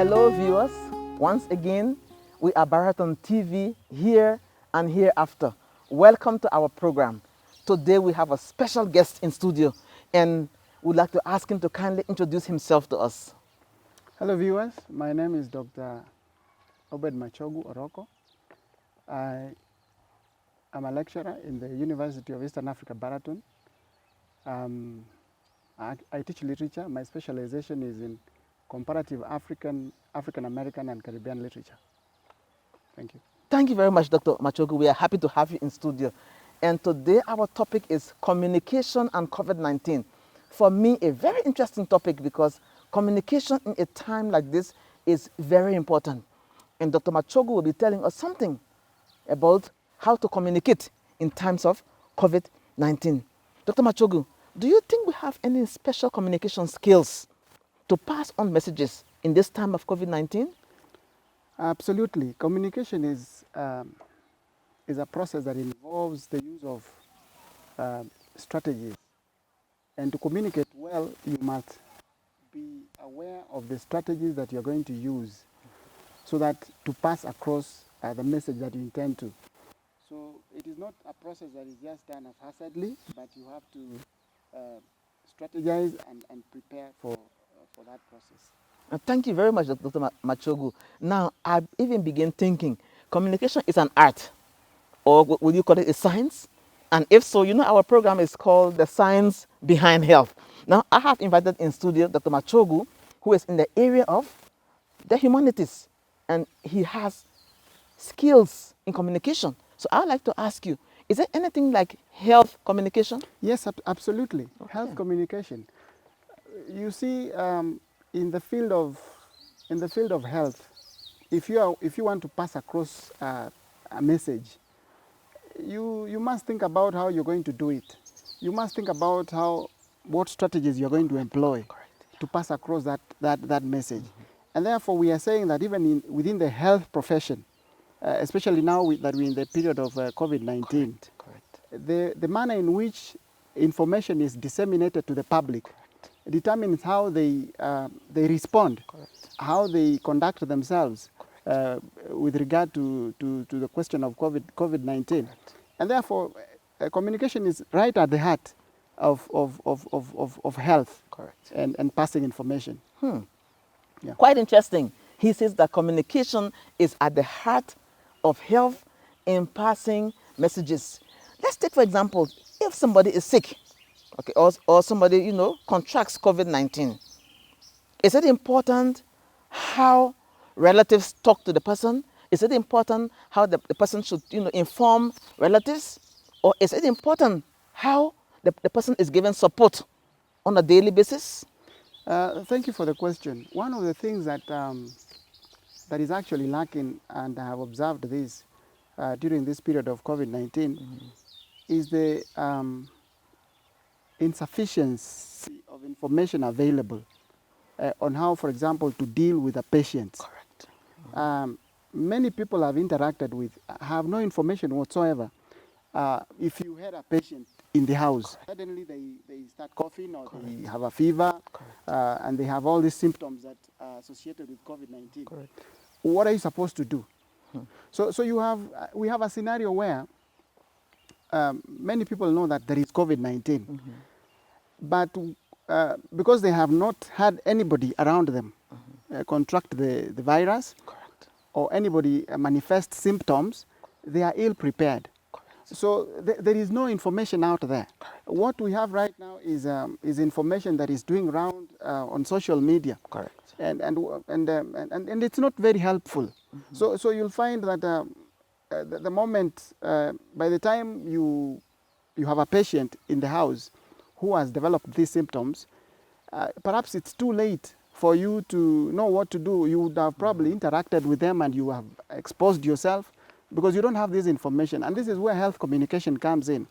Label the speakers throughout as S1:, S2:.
S1: Hello viewers, once again we are Baraton TV here and hereafter. Welcome to our program. Today we have a special guest in studio and we'd like to ask him to kindly introduce himself to us.
S2: Hello viewers, my name is Dr. Obed Machogu Oroko. I am a lecturer in the University of Eastern Africa, Baraton. I teach literature. My specialization is in comparative African American and Caribbean literature. Thank you.
S1: Thank you very much, Dr. Machogu. We are happy to have you in studio. And today our topic is communication and COVID-19. For me, a very interesting topic because communication in a time like this is very important. And Dr. Machogu will be telling us something about how to communicate in times of COVID-19. Dr. Machogu, do you think we have any special communication skills to pass on messages in this time of COVID-19?
S2: Absolutely. Communication is a process that involves the use of strategies. And to communicate well, you must be aware of the strategies that you're going to use so that to pass across the message that you intend to. So it is not a process that is just done haphazardly, but you have to strategize and prepare for that process.
S1: Thank you very much, Dr. Machogu. Now, I even begin thinking communication is an art, or would you call it a science? And if so, you know our program is called The Science Behind Health. Now, I have invited in studio Dr. Machogu, who is in the area of the humanities, and he has skills in communication. So I'd like to ask you, is there anything like health communication?
S2: Yes, absolutely.
S1: Okay.
S2: Health communication. You see, in the field of health, if you want to pass across a message, you must think about how you're going to do it. You must think about what strategies you're going to employ to pass across that message. And therefore, we are saying that even within the health profession, especially now that we're in the period of COVID-19, the manner in which information is disseminated to the public determines how they respond, how they conduct themselves with regard to the question of COVID-19. And therefore, communication is right at the heart of health and passing information.
S1: Yeah. Quite interesting. He says that communication is at the heart of health in passing messages. Let's take, for example, if somebody is sick, okay, or somebody, contracts COVID-19, is it important how relatives talk to the person? Is it important how the person should, inform relatives? Or is it important how the person is given support on a daily basis?
S2: Thank you for the question. One of the things that is actually lacking, and I have observed this during this period of COVID-19, is the insufficiency of information available on how, for example, to deal with a patient. Correct. Many people have interacted with have no information whatsoever. If you had a patient in the house, suddenly they start coughing or they have a fever, and they have all these symptoms that are associated with COVID-19. What are you supposed to do? So we have a scenario where many people know that there is COVID-19, but because they have not had anybody around them contract the virus, or anybody manifest symptoms, they are ill prepared. So there is no information out there. What we have right now is information that is doing round on social media. And it's not very helpful. So you'll find that the moment, by the time you have a patient in the house who has developed these symptoms, perhaps it's too late for you to know what to do. You would have probably interacted with them and you have exposed yourself because you don't have this information. And this is where health communication comes in.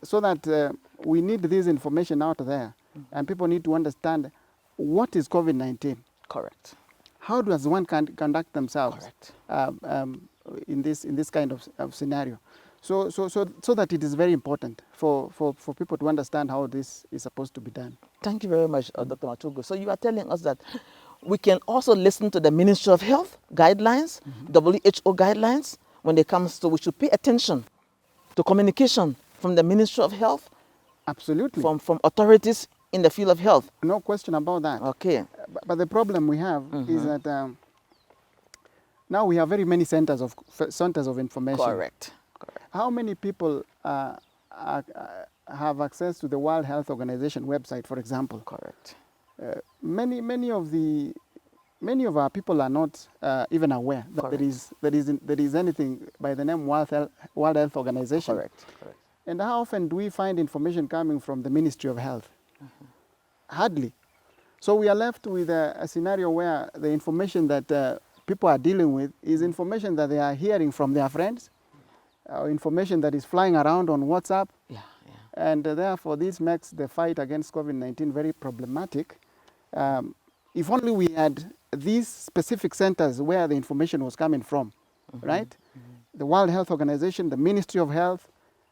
S2: So that we need this information out there, and people need to understand what is COVID-19. How does one conduct themselves in this kind of scenario? So that it is very important for people to understand how this is supposed to be done.
S1: Thank you very much, Dr. Machogu. So you are telling us that We can also listen to the Ministry of Health guidelines, WHO guidelines, when it comes to, we should pay attention to communication from the Ministry of Health,
S2: Absolutely.
S1: from authorities in the field of health.
S2: No question about that.
S1: Okay.
S2: But the problem we have is that now we have very many centers of information.
S1: Correct.
S2: How many people have access to the World Health Organization website, for example?
S1: Correct.
S2: Many of our people are not even aware that there is anything by the name World Health Organization.
S1: Correct.
S2: And how often do we find information coming from the Ministry of Health? Hardly. So we are left with a scenario where the information that people are dealing with is information that they are hearing from their friends, information that is flying around on WhatsApp. And therefore, this makes the fight against COVID-19 very problematic. If only we had these specific centers where the information was coming from, right? The World Health Organization, the Ministry of Health,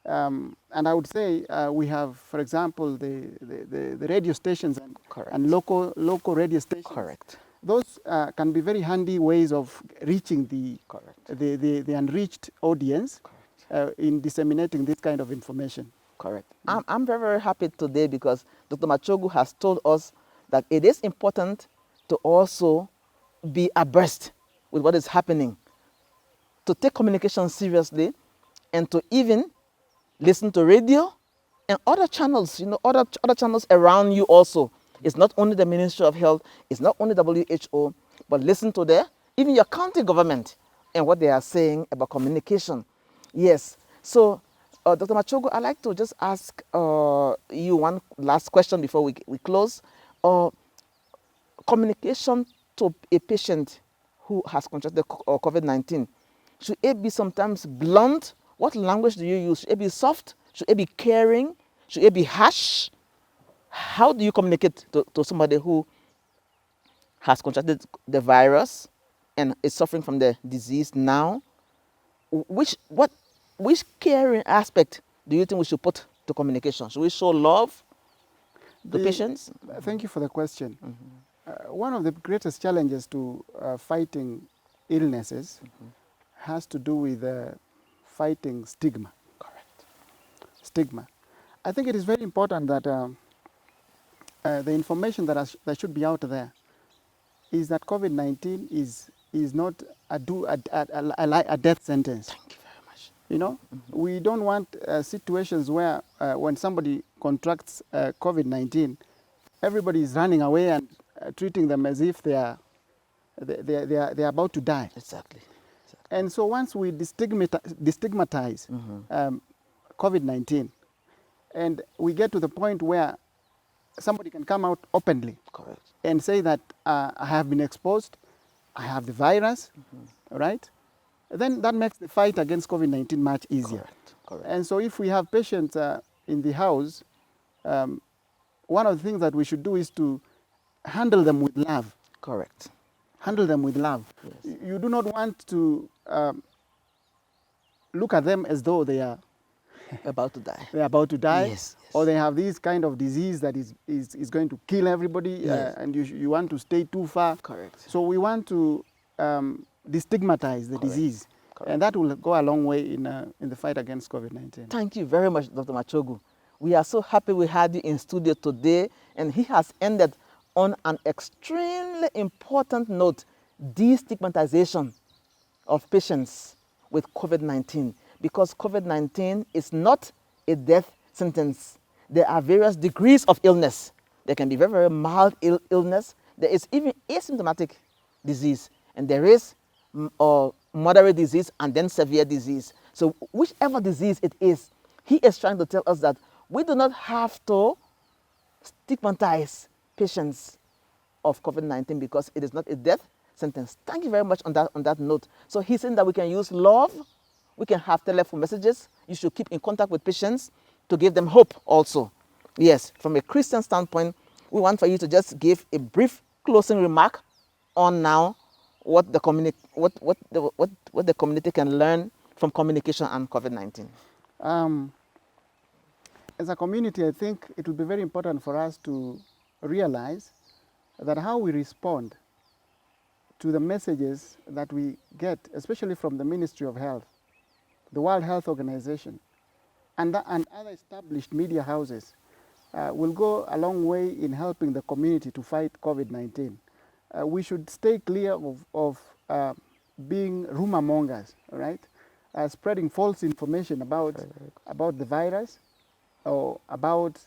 S2: and I would say we have, for example, the radio stations and local radio stations.
S1: Correct.
S2: Those can be very handy ways of reaching the unreached audience in disseminating this kind of information.
S1: Correct. I'm very, very happy today because Dr. Machogu has told us that it is important to also be abreast with what is happening, to take communication seriously, and to even listen to radio and other channels, other channels around you also. It's not only the Ministry of Health, it's not only WHO, but listen to even your county government and what they are saying about communication. Yes. So, Dr. Machogu, I'd like to just ask you one last question before we close. Communication to a patient who has contracted COVID-19, should it be sometimes blunt? What language do you use? Should it be soft? Should it be caring? Should it be harsh? How do you communicate to somebody who has contracted the virus and is suffering from the disease now? Which caring aspect do you think we should put to communication? Should we show love to patients?
S2: Thank you for the question. One of the greatest challenges to fighting illnesses has to do with fighting stigma.
S1: Correct.
S2: Stigma. I think it is very important that the information that should be out there is that COVID-19 is not a death sentence.
S1: Thank you very much.
S2: We don't want situations where when somebody contracts COVID-19, everybody is running away and treating them as if they are about to die.
S1: Exactly.
S2: And so once we destigmatize COVID-19, and we get to the point where somebody can come out openly and say that I have been exposed, I have the virus, right? Then that makes the fight against COVID-19 much easier.
S1: Correct.
S2: And so if we have patients in the house, one of the things that we should do is to handle them with love.
S1: Correct.
S2: Handle them with love. Yes. You do not want to look at them as though they are
S1: about to die.
S2: They are about to die.
S1: Yes.
S2: Or they have this kind of disease that is going to kill everybody, and you want to stay too far.
S1: Correct.
S2: So we want to destigmatize the disease. And that will go a long way in the fight against COVID-19.
S1: Thank you very much, Dr. Machogu. We are so happy we had you in studio today, and he has ended on an extremely important note, destigmatization of patients with COVID-19, because COVID-19 is not a death sentence. There are various degrees of illness. There can be very, very mild illness. There is even asymptomatic disease, and there is moderate disease and then severe disease. So whichever disease it is, he is trying to tell us that we do not have to stigmatize patients of COVID-19 because it is not a death sentence. Thank you very much on that note. So he's saying that we can use love, we can have telephone messages. You should keep in contact with patients to give them hope also. Yes, from a Christian standpoint, we want for you to just give a brief closing remark on now what the community can learn from communication and COVID-19.
S2: As a community, I think it will be very important for us to realize that how we respond to the messages that we get, especially from the Ministry of Health, the World Health Organization, and other established media houses, will go a long way in helping the community to fight COVID-19. We should stay clear of being rumor mongers, right? Spreading false information about the virus, or about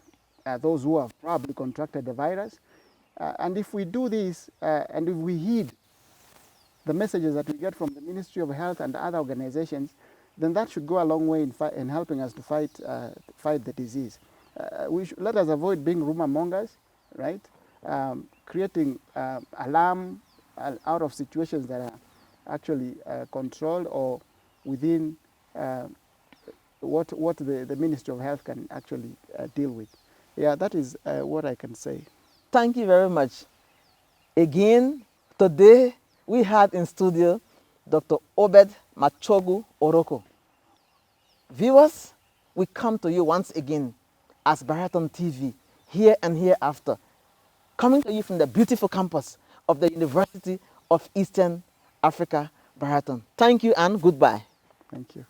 S2: those who have probably contracted the virus. And if we do this, and if we heed the messages that we get from the Ministry of Health and other organizations, then that should go a long way in helping us to fight the disease. Let us avoid being rumor mongers, right? Creating alarm out of situations that are actually controlled or within what the Ministry of Health can actually deal with. Yeah, that is what I can say.
S1: Thank you very much. Again, today we had in studio Dr. Obed Machogu Oroko. Viewers, we come to you once again as Baraton TV, here and hereafter, coming to you from the beautiful campus of the University of Eastern Africa, Baraton. Thank you and goodbye.
S2: Thank you.